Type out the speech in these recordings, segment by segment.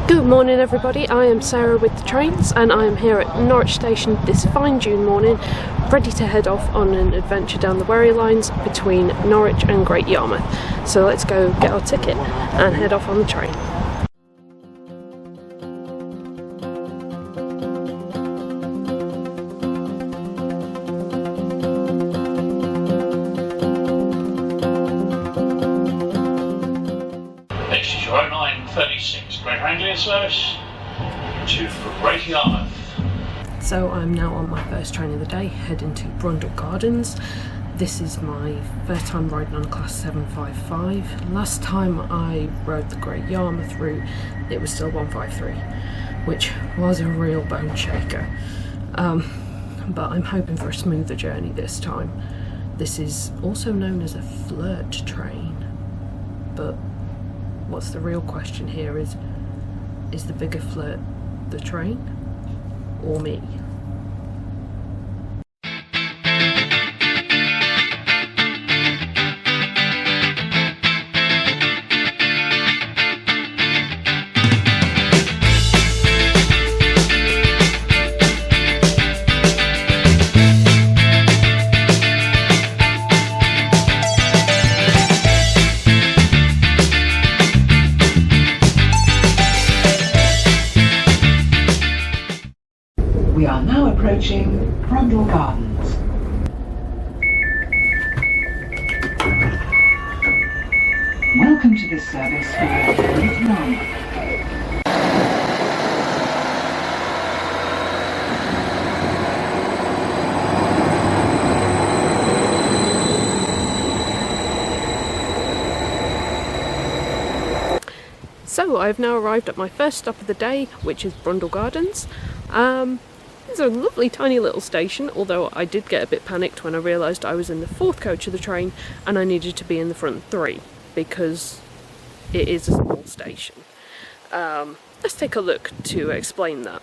Good morning everybody, I am Sarah with the trains and I am here at Norwich station this fine June morning, ready to head off on an adventure down the Wherry Lines between Norwich and Great Yarmouth. So let's go get our ticket and head off on the train. This is your 0936 Great Anglia service to Great Yarmouth. So I'm now on my first train of the day, heading to Brundall Gardens. This is my first time riding on a class 755. Last time I rode the Great Yarmouth route, it was still 153, which was a real bone shaker. But I'm hoping for a smoother journey this time. This is also known as a flirt train, but what's the real question here is the bigger flirt the train or me? We are now approaching Brundall Gardens. Welcome to this service for Great Yarmouth. So I've now arrived at my first stop of the day, which is Brundall Gardens. It's a lovely tiny little station, although I did get a bit panicked when I realised I was in the fourth coach of the train and I needed to be in the front three because it is a small station. Let's take a look to explain that.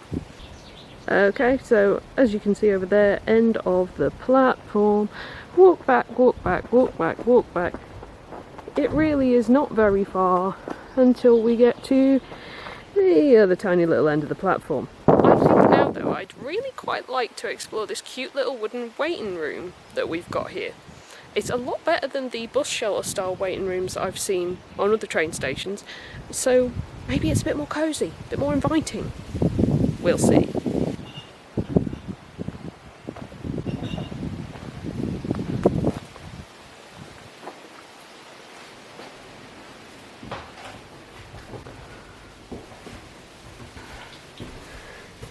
Okay, so as you can see over there, end of the platform. Walk back, walk back, walk back, walk back. It really is not very far until we get to the other tiny little end of the platform. I think now though I'd really quite like to explore this cute little wooden waiting room that we've got here. It's a lot better than the bus shelter style waiting rooms that I've seen on other train stations, so maybe it's a bit more cosy, a bit more inviting. We'll see.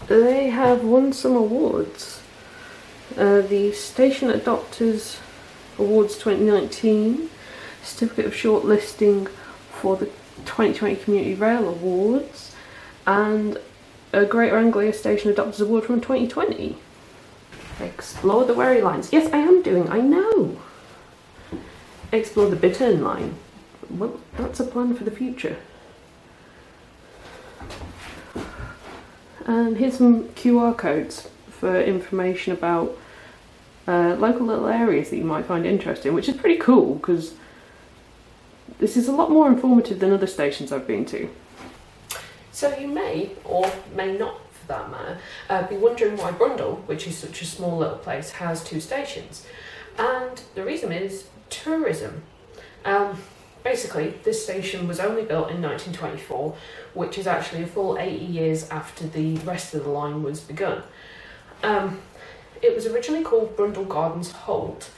They have won some awards. The Station Adopters Awards 2019, Certificate of Shortlisting for the 2020 Community Rail Awards, and a Great Anglia Station Adopters Award from 2020. Explore the Wherry Lines. Yes, I am doing, I know. Explore the Bittern line. Well, that's a plan for the future. And here's some QR codes for information about local little areas that you might find interesting, which is pretty cool because this is a lot more informative than other stations I've been to. So you may, or may not for that matter, be wondering why Brundle, which is such a small little place, has two stations. And the reason is tourism. Basically, this station was only built in 1924, which is actually a full 80 years after the rest of the line was begun. It was originally called Brundall Gardens Holt,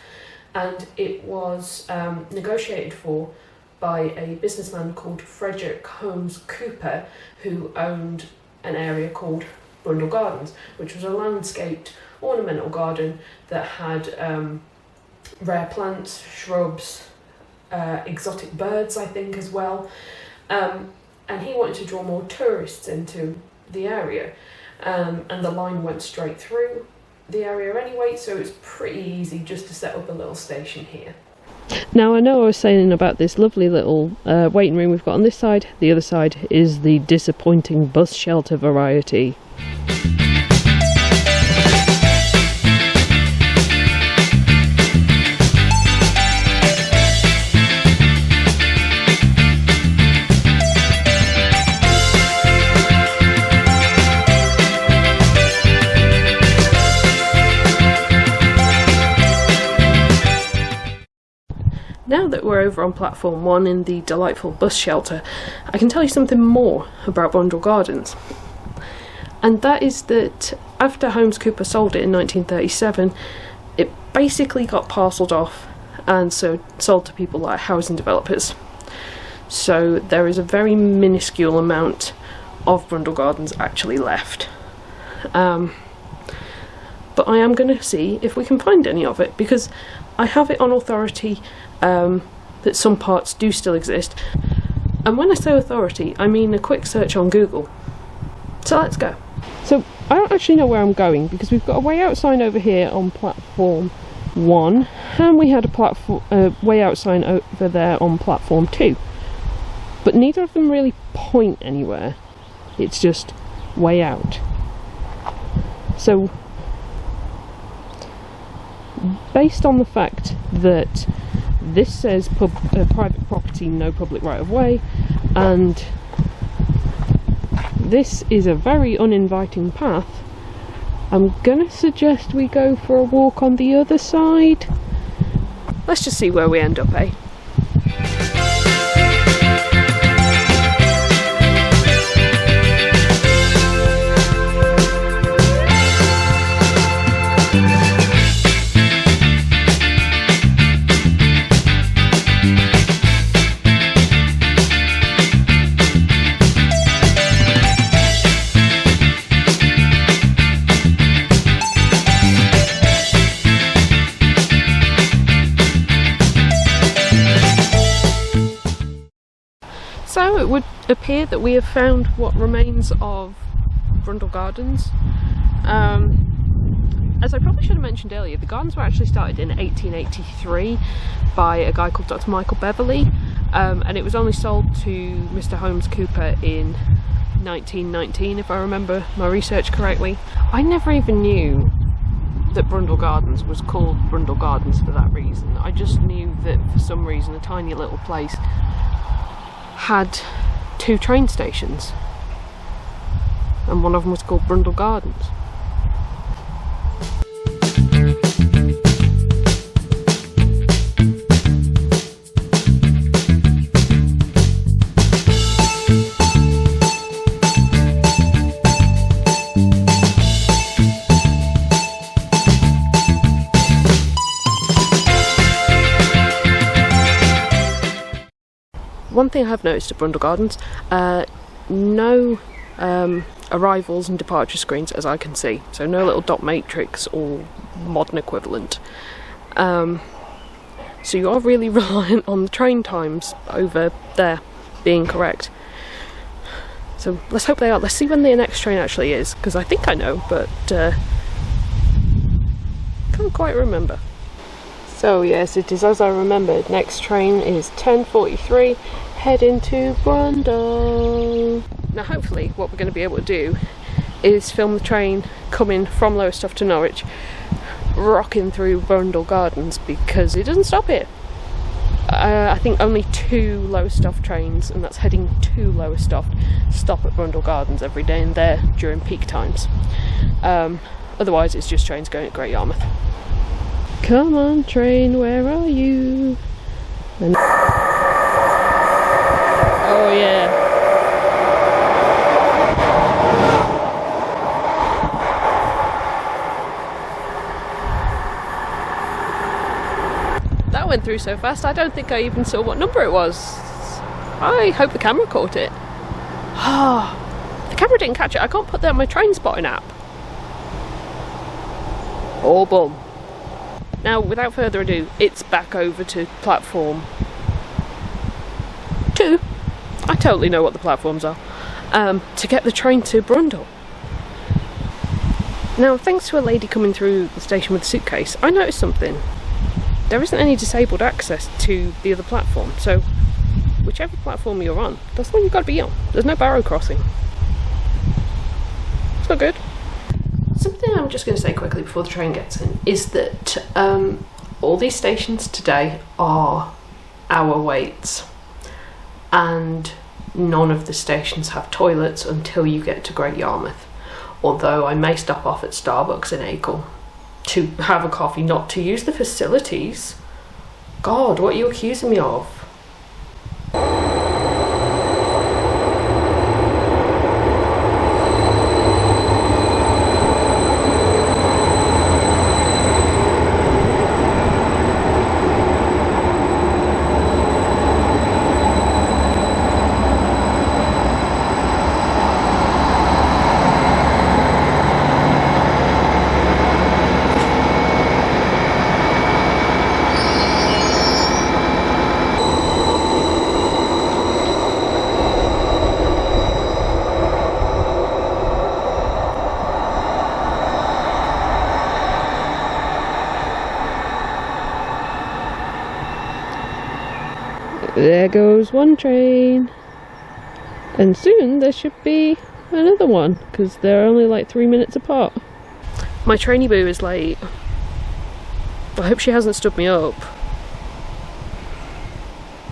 and it was negotiated for by a businessman called Frederick Holmes Cooper, who owned an area called Brundall Gardens, which was a landscaped ornamental garden that had rare plants, shrubs, exotic birds, I think, as well. And he wanted to draw more tourists into the area. And the line went straight through the area anyway, so it's pretty easy just to set up a little station here. Now I know I was saying about this lovely little waiting room we've got on this side. The other side is the disappointing bus shelter variety. that we're over on platform 1 in the delightful bus shelter, I can tell you something more about Brundle Gardens. And that is that after Holmes Cooper sold it in 1937, it basically got parcelled off and sold to people like housing developers. So there is a very minuscule amount of Brundle Gardens actually left. But I am going to see if we can find any of it, because I have it on authority that some parts do still exist. And when I say authority, I mean a quick search on Google. So let's go. So I don't actually know where I'm going, because we've got a way out sign over here on platform 1, and we had a way out sign over there on platform 2. But neither of them really point anywhere. It's just way out. So, based on the fact that this says private property, no public right of way, and this is a very uninviting path, I'm gonna suggest we go for a walk on the other side. Let's just see where we end up, eh? So it would appear that we have found what remains of Brundall Gardens. As I probably should have mentioned earlier, the gardens were actually started in 1883 by a guy called Dr. Michael Beverley, and it was only sold to Mr. Holmes Cooper in 1919, if I remember my research correctly. I never even knew that Brundall Gardens was called Brundall Gardens for that reason. I just knew that for some reason a tiny little place had 2 train stations, and one of them was called Brundall Gardens. One thing I have noticed at Brundall Gardens, no arrivals and departure screens as I can see, so no little dot matrix or modern equivalent. So you are really reliant on the train times over there being correct. So let's hope they are. Let's see when the next train actually is, because I think I know, but can't quite remember. So yes, it is as I remembered. Next train is 10:43, heading to Brundle. Now hopefully what we're going to be able to do is film the train coming from Lowestoft to Norwich, rocking through Brundall Gardens, because it doesn't stop here. I think only 2 Lowestoft trains, and that's heading to Lowestoft, stop at Brundall Gardens every day, and they're during peak times. Otherwise it's just trains going at Great Yarmouth. Come on train, where are you? And oh yeah. That went through so fast I don't think I even saw what number it was. I hope the camera caught it. Ah, the camera didn't catch it. I can't put that on my train spotting app. Oh bum. Now, without further ado, it's back over to platform 2. I totally know what the platforms are. To get the train to Brundle. Now, thanks to a lady coming through the station with a suitcase, I noticed something. There isn't any disabled access to the other platform, so whichever platform you're on, that's the one you've got to be on. There's no barrow crossing. It's not good. Something I'm just going to say quickly before the train gets in is that all these stations today are hour waits, and none of the stations have toilets until you get to Great Yarmouth, although I may stop off at Starbucks in Acle to have a coffee, not to use the facilities, God, what are you accusing me of? There goes one train, and soon there should be another one because they're only like 3 minutes apart. My trainee boo is late. I hope she hasn't stood me up.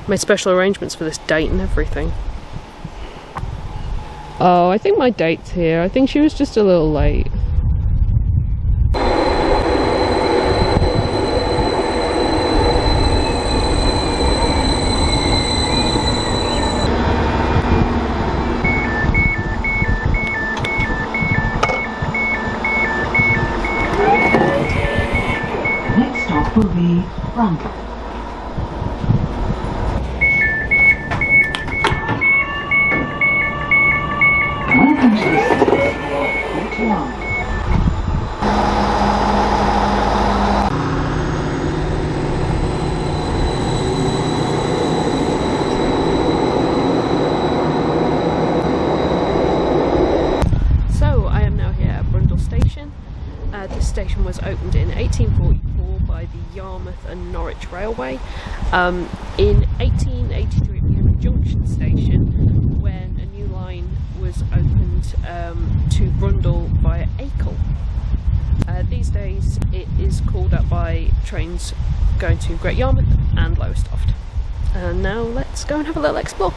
Made special arrangements for this date and everything. Oh, I think my date's here. I think she was just a little late. Will be Brundle. Welcome to the service for Great Yarmouth. So I am now here at Brundle Station. This station was opened in 1844 by the Yarmouth and Norwich Railway. In 1883 it became a junction station when a new line was opened to Brundle via Acle. These days it is called up by trains going to Great Yarmouth and Lowestoft. And now let's go and have a little explore.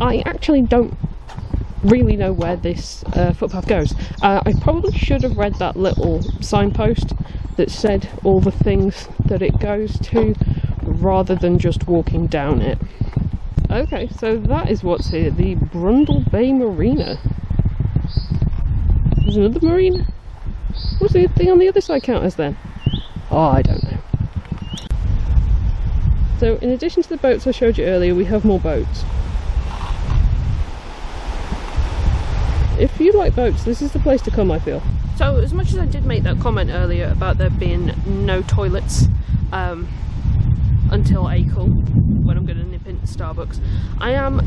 I actually don't really know where this footpath goes. I probably should have read that little signpost that said all the things that it goes to rather than just walking down it. Okay, so that is what's here, the Brundle Bay Marina. There's another marina? What's the thing on the other side count as then? Oh, I don't know. So in addition to the boats I showed you earlier, we have more boats. If you like boats, this is the place to come, I feel. So as much as I did make that comment earlier about there being no toilets until Acle, when I'm going to nip into Starbucks, I am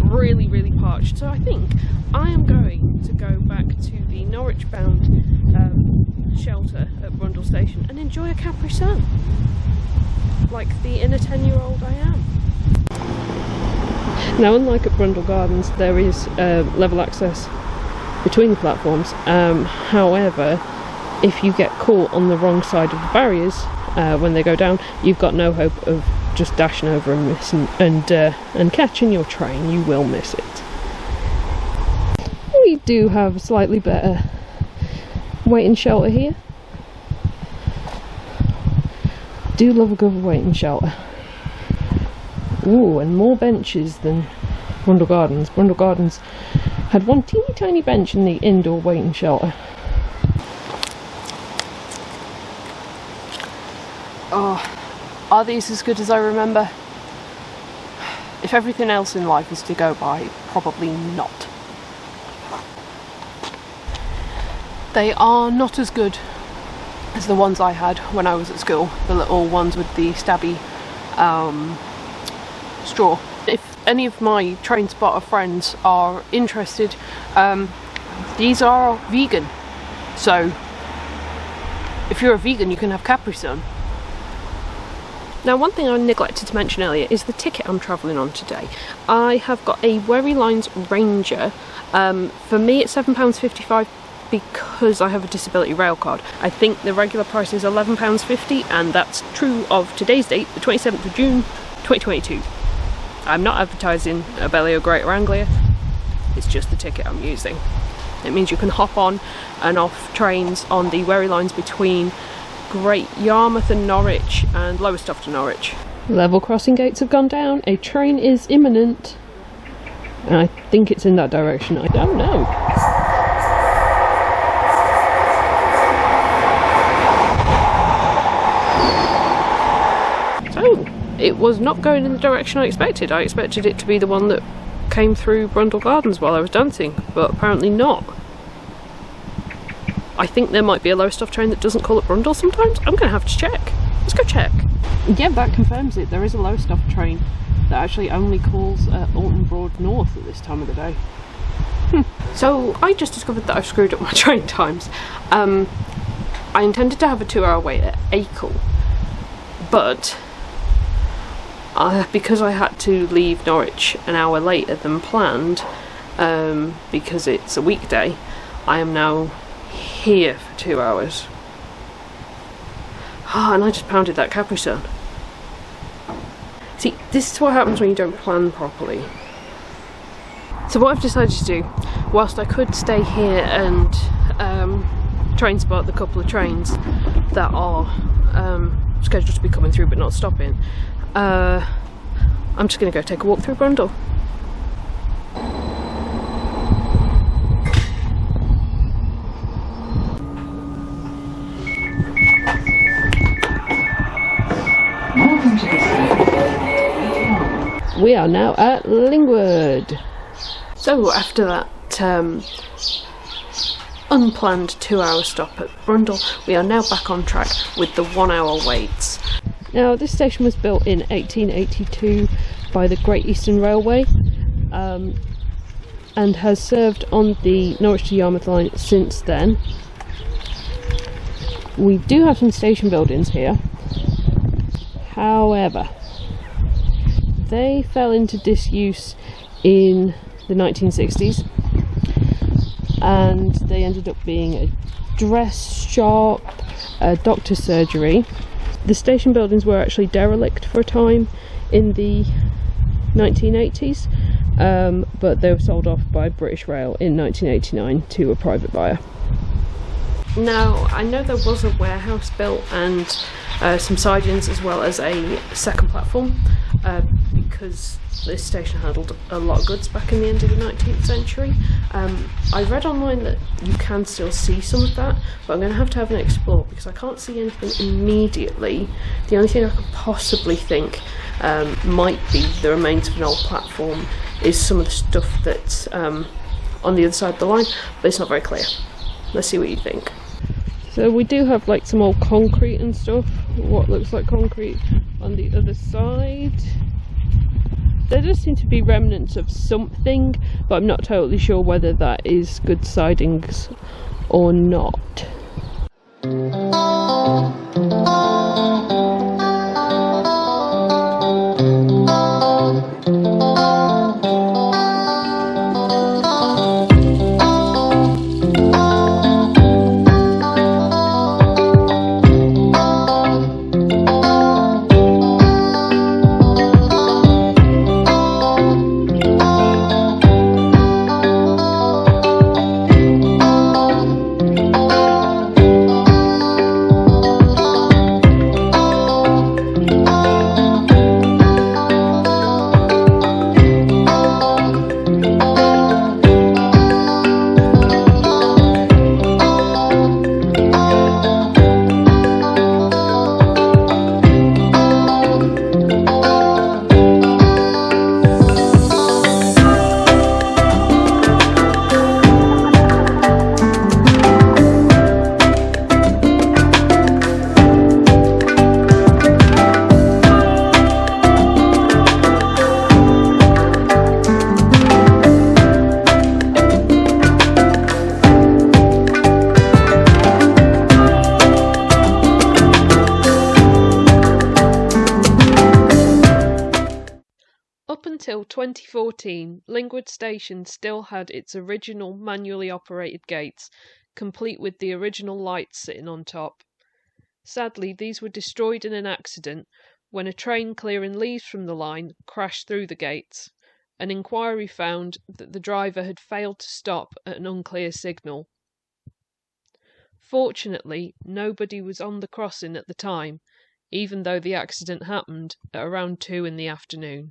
really, really parched. So I think I am going to go back to the Norwich bound shelter at Brundle Station and enjoy a Capri Sun, like the inner 10-year-old I am. Now, unlike at Brundall Gardens, there is level access between the platforms. However, if you get caught on the wrong side of the barriers when they go down, you've got no hope of just dashing over and missing and catching your train. You will miss it. We do have a slightly better waiting shelter here. Do love a good waiting shelter. Ooh, and more benches than Brundall Gardens. Brundall Gardens had one teeny tiny bench in the indoor waiting shelter. Are these as good as I remember? If everything else in life is to go by, probably not. They are not as good as the ones I had when I was at school, the little ones with the stabby straw. If any of my train spotter friends are interested, these are vegan, so if you're a vegan you can have Capri Sun. Now, one thing I neglected to mention earlier is the ticket I'm travelling on today. I have got a Wherry Lines Ranger. For me it's £7.55 because I have a disability rail card. I think the regular price is £11.50, and that's true of today's date, the 27th of June 2022. I'm not advertising a belly or Great Anglia, it's just the ticket I'm using. It means you can hop on and off trains on the Wherry Lines between Great Yarmouth and Norwich and Lowestoft to Norwich. Level crossing gates have gone down, a train is imminent. And I think it's in that direction, I don't know. So, it was not going in the direction I expected. I expected it to be the one that came through Brundall Gardens while I was dancing, but apparently not. I think there might be a Lowestoft train that doesn't call at Brundle sometimes. I'm going to have to check. Let's go check. Yeah, that confirms it. There is a Lowestoft train that actually only calls at Alton Broad North at this time of the day. So I just discovered that I've screwed up my train times. I intended to have a 2-hour wait at Acle, but because I had to leave Norwich an hour later than planned, because it's a weekday, I am now here for 2 hours. And I just pounded that Capri Sun. See, this is what happens when you don't plan properly. So what I've decided to do, whilst I could stay here and train spot the couple of trains that are scheduled to be coming through but not stopping, I'm just going to go take a walk through Brundle. Welcome to the service. We are now at Lingwood. So after that unplanned 2-hour stop at Brundle, we are now back on track with the 1-hour waits. Now, this station was built in 1882 by the Great Eastern Railway, and has served on the Norwich to Yarmouth line since then. We do have some station buildings here. However, they fell into disuse in the 1960s, and they ended up being a dress shop, a doctor's surgery. The station buildings were actually derelict for a time in the 1980s, but they were sold off by British Rail in 1989 to a private buyer. Now, I know there was a warehouse built and some sidings as well as a second platform, because this station handled a lot of goods back in the end of the 19th century. I read online that you can still see some of that, but I'm going to have an explore because I can't see anything immediately. The only thing I could possibly think might be the remains of an old platform is some of the stuff that's on the other side of the line, but it's not very clear. Let's see what you think. So we do have like some old concrete and stuff, what looks like concrete on the other side. There does seem to be remnants of something, but I'm not totally sure whether that is good sidings or not. Until 2014, Lingwood Station still had its original manually operated gates, complete with the original lights sitting on top. Sadly, these were destroyed in an accident when a train clearing leaves from the line crashed through the gates. An inquiry found that the driver had failed to stop at an unclear signal. Fortunately, nobody was on the crossing at the time, even though the accident happened at around 2 in the afternoon.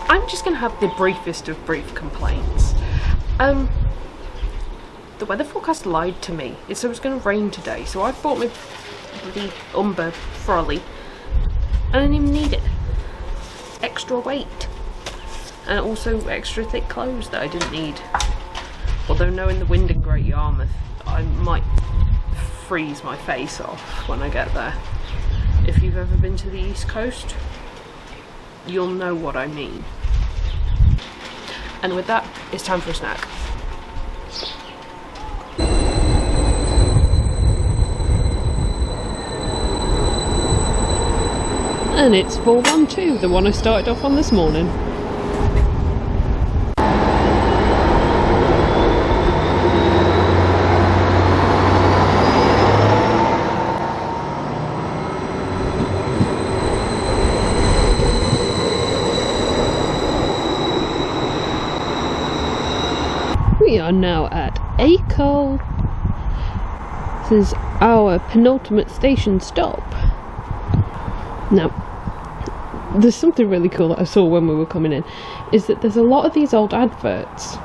I'm just going to have the briefest of brief complaints. The weather forecast lied to me. It said it was going to rain today, so I bought my bloody umber frolly. I didn't even need it. Extra weight. And also extra thick clothes that I didn't need. Although knowing the wind in Great Yarmouth, I might freeze my face off when I get there. If you've ever been to the East Coast, you'll know what I mean. And with that, it's time for a snack. And it's 412, the one I started off on this morning. We are now at Acle. This is our penultimate station stop. Now, there's something really cool that I saw when we were coming in, is that there's a lot of these old adverts,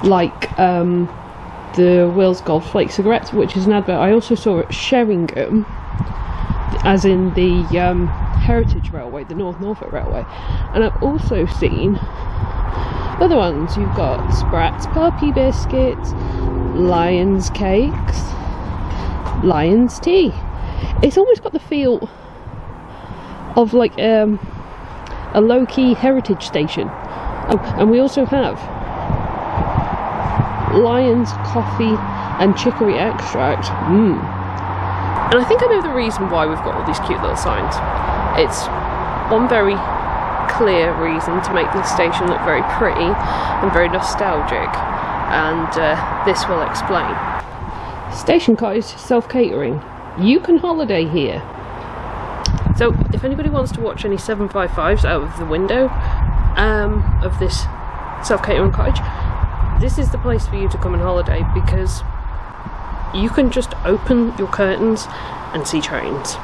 like the Will's Gold Flake cigarettes, which is an advert I also saw at Sheringham, as in the Heritage Railway, the North Norfolk Railway, and I've also seen other ones. You've got Sprat's Puppy Biscuits, Lion's Cakes, Lion's Tea. It's almost got the feel of like a low-key heritage station. Oh, and we also have Lion's Coffee and Chicory Extract. And I think I know the reason why we've got all these cute little signs. It's one very clear reason to make this station look very pretty and very nostalgic, and this will explain. Station cottage self-catering. You can holiday here. So if anybody wants to watch any 755s out of the window of this self-catering cottage, this is the place for you to come and holiday, because you can just open your curtains and see trains.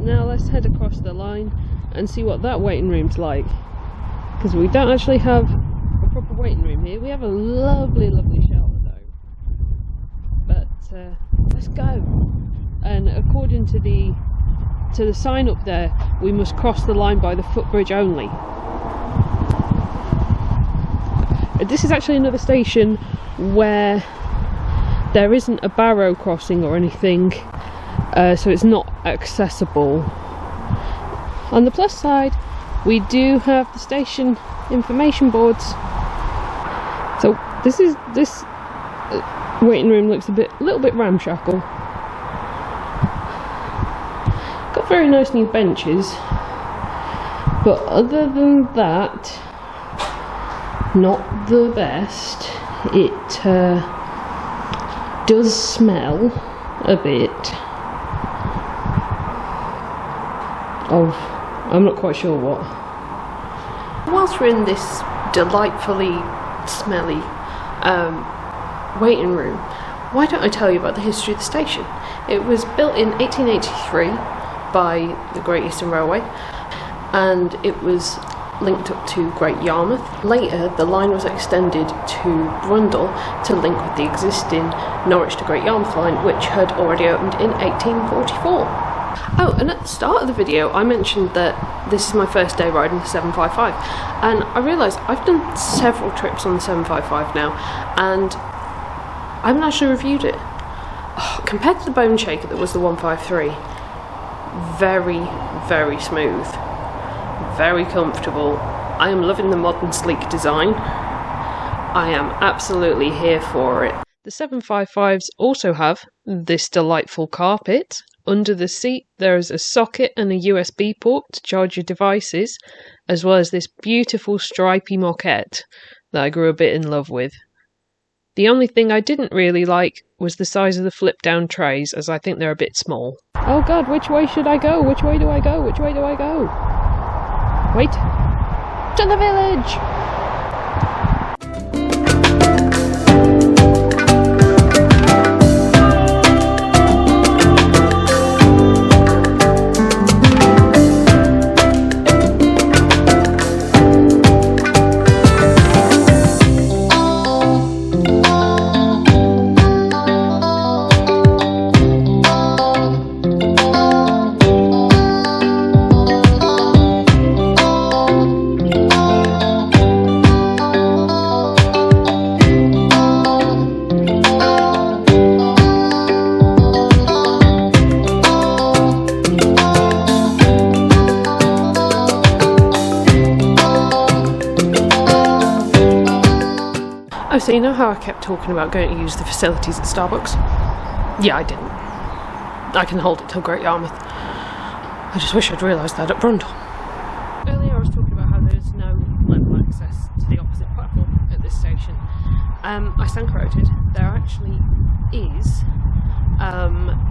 Now let's head across the line and see what that waiting room's like, because we don't actually have a proper waiting room here. We have a lovely, lovely shelter though. But let's go. And according to the sign up there, we must cross the line by the footbridge only. This is actually another station where there isn't a barrow crossing or anything, so it's not accessible. On the plus side, we do have the station information boards. So this waiting room looks a little bit ramshackle. Got very nice new benches, but other than that, not the best. It does smell a bit of, I'm not quite sure what. Whilst we're in this delightfully smelly waiting room, why don't I tell you about the history of the station? It was built in 1883 by the Great Eastern Railway, and it was linked up to Great Yarmouth. Later, the line was extended to Brundle to link with the existing Norwich to Great Yarmouth line, which had already opened in 1844. Oh, and at the start of the video, I mentioned that this is my first day riding the 755, and I realised I've done several trips on the 755 now, and I haven't actually reviewed it. Oh, compared to the Bone Shaker that was the 153, very, very smooth. Very comfortable. I am loving the modern sleek design. I am absolutely here for it. The 755s also have this delightful carpet Under the seat there is a socket and a USB port to charge your devices, as well as this beautiful stripy moquette that I grew a bit in love with. The only thing I didn't really like was the size of the flip-down trays, as I think they're a bit small. Oh god, which way should I go? Which way do I go? Which way do I go? Wait. To the village! Oh, so you know how I kept talking about going to use the facilities at Starbucks? Yeah, I didn't. I can hold it till Great Yarmouth. I just wish I'd realised that at Brundle. Earlier I was talking about how there's no level access to the opposite platform at this station. I stand corrected. There actually is.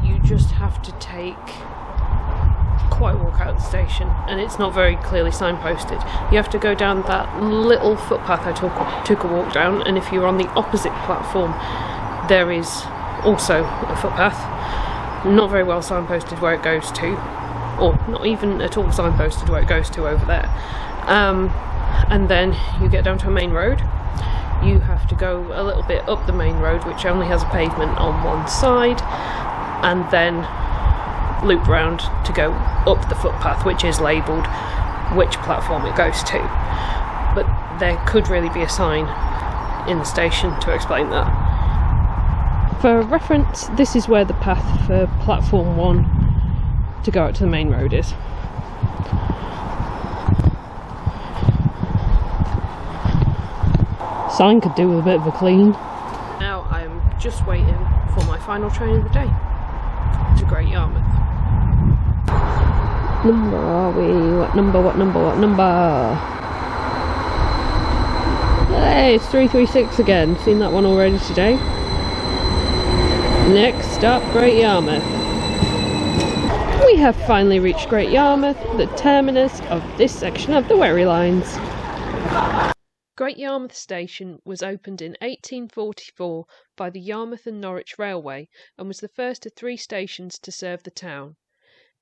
You just have to take quite a walk out of the station, and it's not very clearly signposted. You have to go down that little footpath I took a walk down, and if you're on the opposite platform there is also a footpath, not very well signposted where it goes to, or not even at all signposted where it goes to over there. And then you get down to a main road. You have to go a little bit up the main road, which only has a pavement on one side, and then loop round to go up the footpath, which is labelled which platform it goes to. But there could really be a sign in the station to explain that. For reference, this is where the path for platform 1 to go out to the main road is. Sign could do with a bit of a clean. Now I'm just waiting for my final train of the day to Great Yarmouth. Number are we? What number? Hey, it's 336 again. Seen that one already today. Next stop, Great Yarmouth. We have finally reached Great Yarmouth, the terminus of this section of the Wherry Lines. Great Yarmouth Station was opened in 1844 by the Yarmouth and Norwich Railway and was the first of 3 stations to serve the town.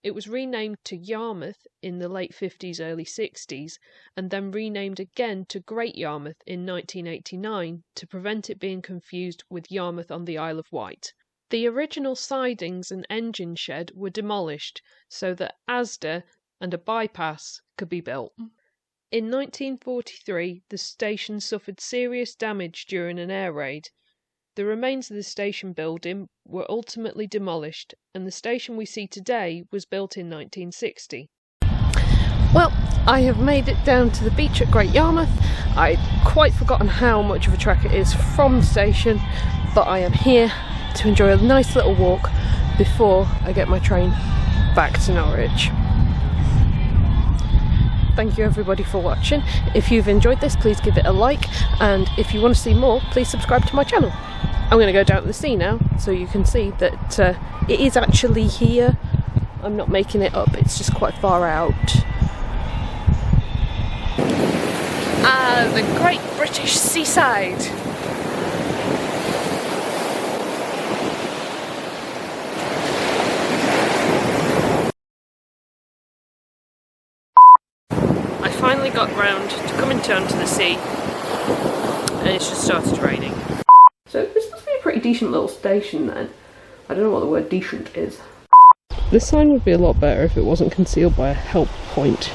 It was renamed to Yarmouth in the late 50s, early 60s, and then renamed again to Great Yarmouth in 1989 to prevent it being confused with Yarmouth on the Isle of Wight. The original sidings and engine shed were demolished so that Asda and a bypass could be built. In 1943, the station suffered serious damage during an air raid. The remains of the station building were ultimately demolished, and the station we see today was built in 1960. Well, I have made it down to the beach at Great Yarmouth. I'd quite forgotten how much of a trek it is from the station, but I am here to enjoy a nice little walk before I get my train back to Norwich. Thank you everybody for watching. If you've enjoyed this, please give it a like, and if you want to see more, please subscribe to my channel. I'm going to go down to the sea now so you can see that it is actually here. I'm not making it up, it's just quite far out. The Great British Seaside. I finally got round to coming down to the sea and it's just started raining. So this must be a pretty decent little station then. I don't know what the word decent is. This sign would be a lot better if it wasn't concealed by a help point.